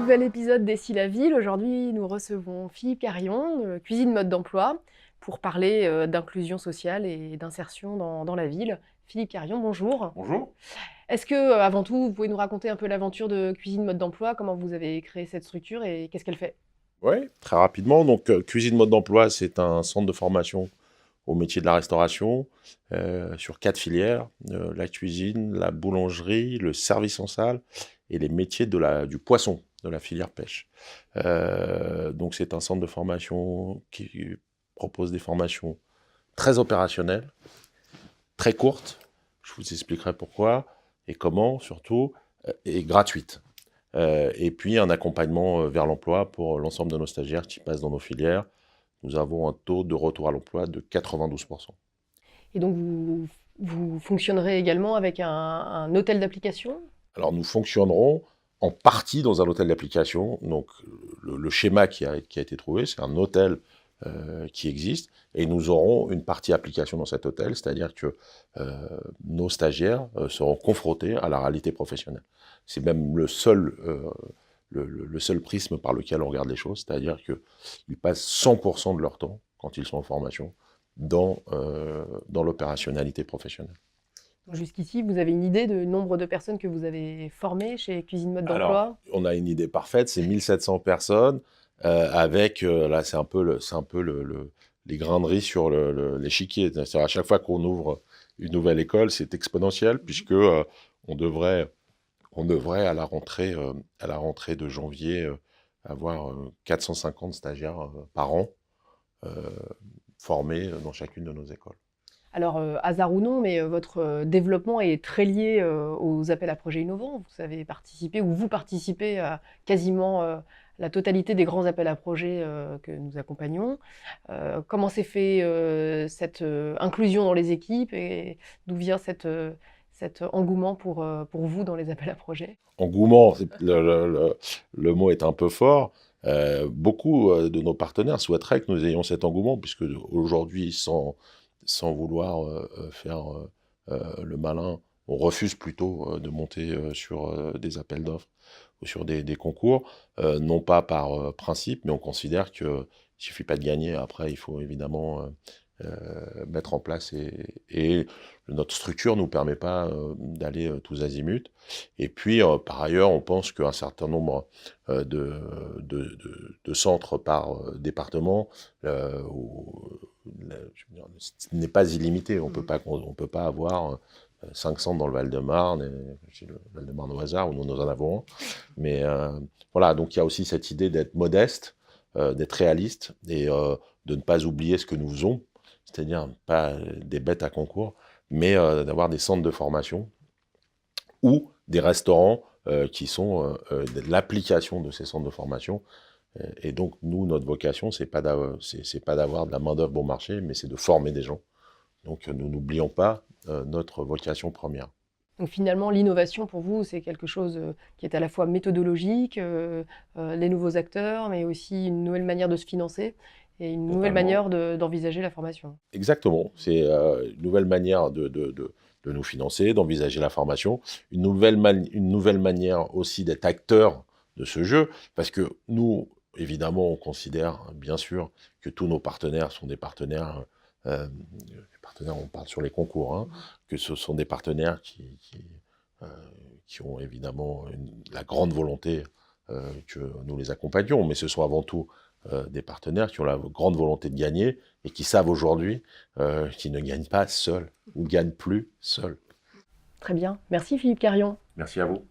Nouvel épisode d'Essie la ville. Aujourd'hui, nous recevons Philippe Carillon, Cuisine Mode d'Emploi, pour parler d'inclusion sociale et d'insertion dans la ville. Philippe Carillon, bonjour. Bonjour. Est-ce que, avant tout, vous pouvez nous raconter un peu l'aventure de Cuisine Mode d'Emploi, comment vous avez créé cette structure et qu'est-ce qu'elle fait? Oui, très rapidement. Donc, Cuisine Mode d'Emploi, c'est un centre de formation au métier de la restauration sur 4 filières, la cuisine, la boulangerie, le service en salle et les métiers du poisson, de la filière pêche. Donc, c'est un centre de formation qui propose des formations très opérationnelles, très courtes. Je vous expliquerai pourquoi et comment, surtout, et gratuites. Et puis un accompagnement vers l'emploi pour l'ensemble de nos stagiaires qui passent dans nos filières. Nous avons un taux de retour à l'emploi de 92%. Et donc, vous fonctionnerez également avec un hôtel d'application? Alors nous fonctionnerons en partie dans un hôtel d'application. Donc le schéma qui a été trouvé, c'est un hôtel qui existe, et nous aurons une partie application dans cet hôtel, c'est-à-dire que nos stagiaires seront confrontés à la réalité professionnelle. C'est même le seul prisme par lequel on regarde les choses, c'est-à-dire qu'ils passent 100% de leur temps, quand ils sont en formation, dans l'opérationnalité professionnelle. Jusqu'ici, vous avez une idée du nombre de personnes que vous avez formées chez Cuisine Mode Alors, d'Emploi? on a une idée parfaite, c'est 1700 personnes, avec, là, c'est un peu, les grains de riz sur l'échiquier. C'est-à-dire, à chaque fois qu'on ouvre une nouvelle école, c'est exponentiel, puisque on devrait, à la rentrée de janvier, avoir 450 stagiaires par an euh, formés dans chacune de nos écoles. Alors, hasard ou non, mais votre développement est très lié aux appels à projets innovants. Vous avez participé ou vous participez à quasiment la totalité des grands appels à projets que nous accompagnons. Comment s'est fait cette inclusion dans les équipes et d'où vient cet engouement pour vous dans les appels à projets? Engouement, le mot est un peu fort. Beaucoup de nos partenaires souhaiteraient que nous ayons cet engouement, puisque aujourd'hui, sans vouloir faire le malin, on refuse plutôt de monter sur des appels d'offres ou sur des concours, non pas par principe, mais on considère qu'il ne suffit pas de gagner. Après, il faut évidemment mettre en place, et notre structure ne nous permet pas d'aller tous azimuts. Et puis, par ailleurs, on pense qu'un certain nombre de centres par département n'est pas illimité. On peut pas avoir 5 centres dans le Val-de-Marne, chez le Val-de-Marne au hasard, où nous en avons un. Mais voilà, donc il y a aussi cette idée d'être modeste, d'être réaliste, et de ne pas oublier ce que nous faisons, c'est-à-dire pas des bêtes à concours, mais d'avoir des centres de formation ou des restaurants qui sont l'application de ces centres de formation. Et donc, nous, notre vocation, c'est pas d'avoir de la main-d'œuvre bon marché, mais c'est de former des gens. Donc, nous n'oublions pas notre vocation première. Donc finalement, l'innovation pour vous, c'est quelque chose qui est à la fois méthodologique, les nouveaux acteurs, mais aussi une nouvelle manière de se financer et une nouvelle Totalement. manière d'envisager la formation. Exactement. C'est une nouvelle manière de nous financer, d'envisager la formation, une nouvelle manière aussi d'être acteur de ce jeu, parce que nous, évidemment, on considère bien sûr que tous nos partenaires sont des partenaires, on parle sur les concours, hein, que ce sont des partenaires euh, qui ont évidemment la grande volonté que nous les accompagnions, mais ce sont avant tout des partenaires qui ont la grande volonté de gagner et qui savent aujourd'hui qu'ils ne gagnent pas seuls ou gagnent plus seuls. Très bien. Merci Philippe Carion. Merci à vous.